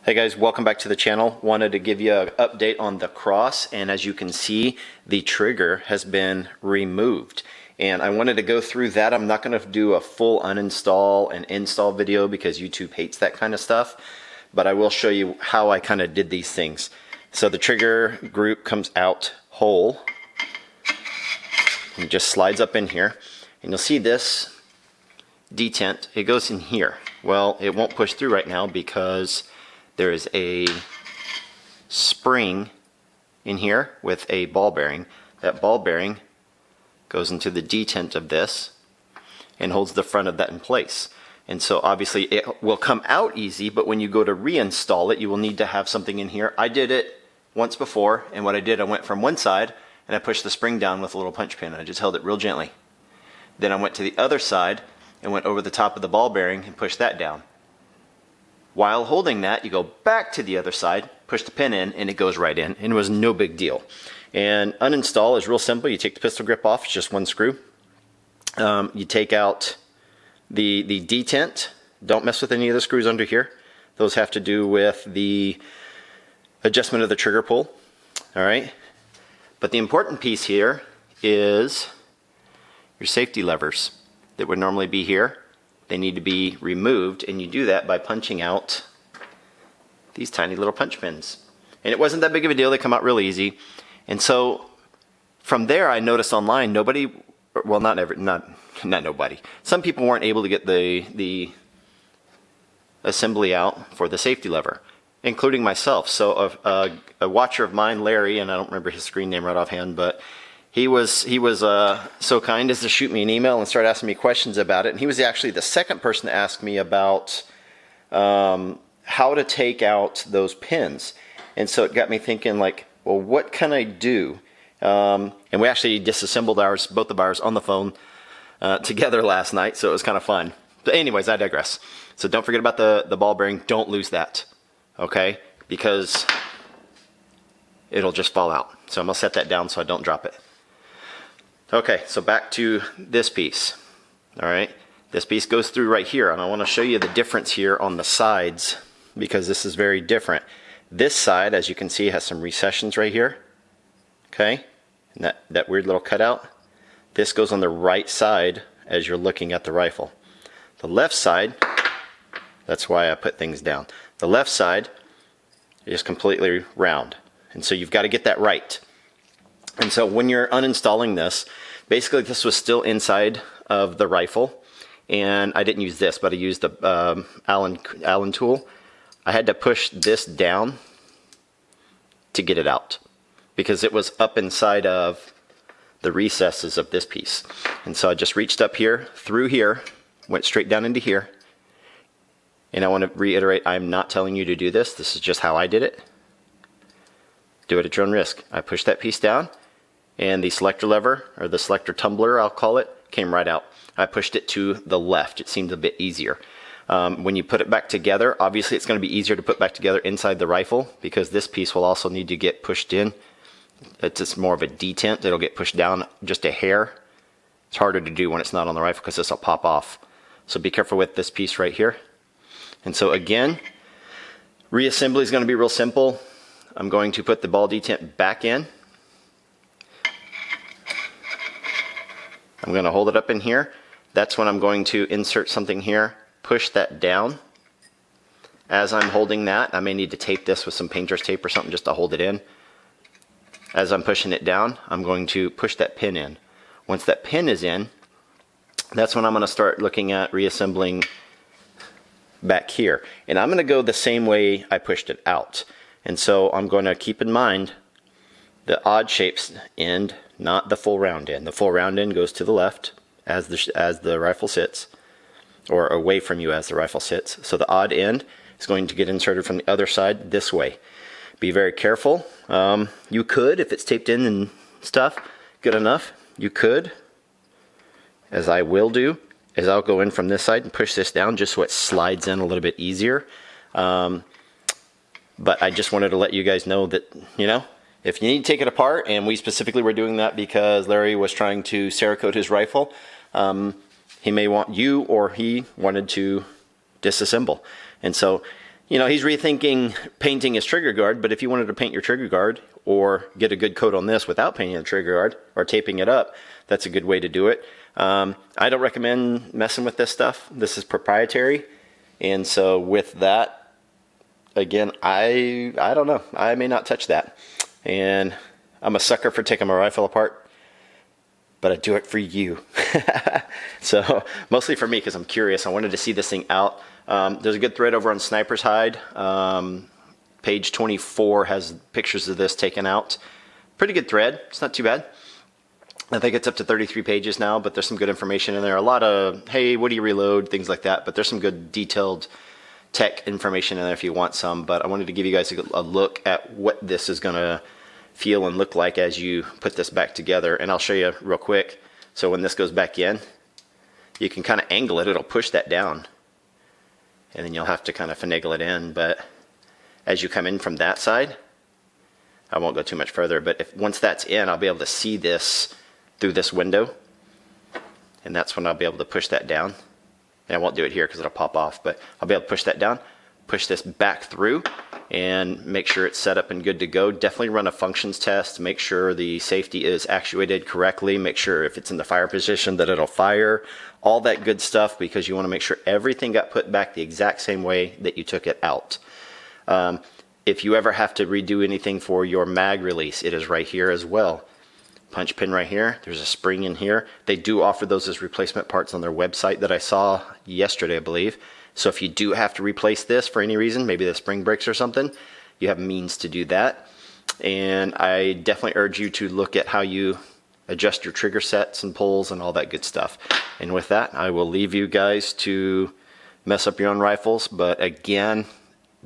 Hey guys, welcome back to the channel. Wanted to give you an update on the cross, and as you can see, the trigger has been removed. And I wanted to go through that. I'm not going to do a full uninstall and install video because YouTube hates that kind of stuff, but I will show you how I kind of did these things. So the trigger group comes out whole and just slides up in here, and you'll see this detent, it goes in here. Well, it won't push through right now because there is a spring in here with a ball bearing. That ball bearing goes into the detent of this and holds the front of that in place. And so obviously it will come out easy, but when you go to reinstall it, you will need to have something in here. I did it once before, and what I did, I went from one side and I pushed the spring down with a little punch pin. I just held it real gently. Then I went to the other side and went over the top of the ball bearing and pushed that down. While holding that, you go back to the other side, push the pin in, and it goes right in, and it was no big deal. And uninstall is real simple. You take the pistol grip off, it's just one screw. You take out the detent. Don't mess with any of the screws under here. Those have to do with the adjustment of the trigger pull. All right. But the important piece here is your safety levers that would normally be here. They need to be removed, and you do that by punching out these tiny little punch pins. And it wasn't that big of a deal. They come out real easy. And so from there, I noticed online nobody, well, not nobody. Some people weren't able to get the assembly out for the safety lever, including myself. So a watcher of mine, Larry, and I don't remember his screen name right offhand, but he was so kind as to shoot me an email and start asking me questions about it. And he was actually the second person to ask me about how to take out those pins. And so it got me thinking, like, well, what can I do? And we actually disassembled ours, both of ours, on the phone together last night, so it was kind of fun. But anyways, I digress. So don't forget about the ball bearing. Don't lose that, okay? Because it'll just fall out. So I'm going to set that down so I don't drop it. Okay, so back to this piece. All right, this piece goes through right here, and I want to show you the difference here on the sides because this is very different. This side, as you can see, has some recessions right here. Okay, and that weird little cutout. This goes on the right side as you're looking at the rifle. The left side, that's why I put things down. The left side is completely round, and so you've got to get that right. And so when you're uninstalling this, basically this was still inside of the rifle, and I didn't use this, but I used the Allen tool. I had to push this down to get it out because it was up inside of the recesses of this piece. And so I just reached up here, through here, went straight down into here. And I want to reiterate, I'm not telling you to do this. This is just how I did it. Do it at your own risk. I pushed that piece down, and the selector lever, or the selector tumbler, I'll call it, came right out. I pushed it to the left. It seemed a bit easier. When you put it back together, obviously it's going to be easier to put back together inside the rifle because this piece will also need to get pushed in. It's just more of a detent. It'll get pushed down just a hair. It's harder to do when it's not on the rifle because this will pop off. So be careful with this piece right here. And so again, reassembly is going to be real simple. I'm going to put the ball detent back in. I'm going to hold it up in here. That's when I'm going to insert something here, push that down. As I'm holding that, I may need to tape this with some painter's tape or something just to hold it in. As I'm pushing it down, I'm going to push that pin in. Once that pin is in, that's when I'm going to start looking at reassembling back here. And I'm going to go the same way I pushed it out. And so I'm going to keep in mind the odd shapes end, not the full round end. The full round end goes to the left as the rifle sits, or away from you as the rifle sits. So the odd end is going to get inserted from the other side this way. Be very careful. You could, if it's taped in and stuff, good enough, you could, as I will do, is I'll go in from this side and push this down just so it slides in a little bit easier. But I just wanted to let you guys know that, you know, if you need to take it apart, and we specifically were doing that because Larry was trying to Cerakote his rifle, he may want you, or he wanted to disassemble. And so he's rethinking painting his trigger guard, but if you wanted to paint your trigger guard or get a good coat on this without painting the trigger guard or taping it up, that's a good way to do it. I don't recommend messing with this stuff. This is proprietary. And so with that, again, I don't know. I may not touch that. And I'm a sucker for taking my rifle apart, but I do it for you. So mostly for me because I'm curious. I wanted to see this thing out. There's a good thread over on Sniper's Hide. Page 24 has pictures of this taken out. Pretty good thread. It's not too bad. I think it's up to 33 pages now, but there's some good information in there. A lot of, hey, what do you reload? Things like that. But there's some good detailed tech information in there if you want some. But I wanted to give you guys a look at what this is going to feel and look like as you put this back together. And I'll show you real quick. So when this goes back in, you can kind of angle it. It'll push that down. And then you'll have to kind of finagle it in. But as you come in from that side, I won't go too much further. But once that's in, I'll be able to see this through this window, and that's when I'll be able to push that down. And I won't do it here because it'll pop off, but I'll be able to push that down, push this back through, and make sure it's set up and good to go. Definitely run a functions test, make sure the safety is actuated correctly, make sure if it's in the fire position that it'll fire, all that good stuff, because you want to make sure everything got put back the exact same way that you took it out. If you ever have to redo anything for your mag release, it is right here as well. Punch pin right here. There's a spring in here. They do offer those as replacement parts on their website that I saw yesterday, I believe. So if you do have to replace this for any reason, maybe the spring breaks or something, you have means to do that. And I definitely urge you to look at how you adjust your trigger sets and pulls and all that good stuff. And with that, I will leave you guys to mess up your own rifles. But again,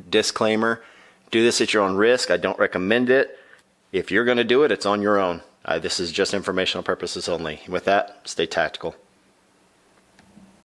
disclaimer, do this at your own risk. I don't recommend it. If you're going to do it, it's on your own. This is just informational purposes only. With that, stay tactical.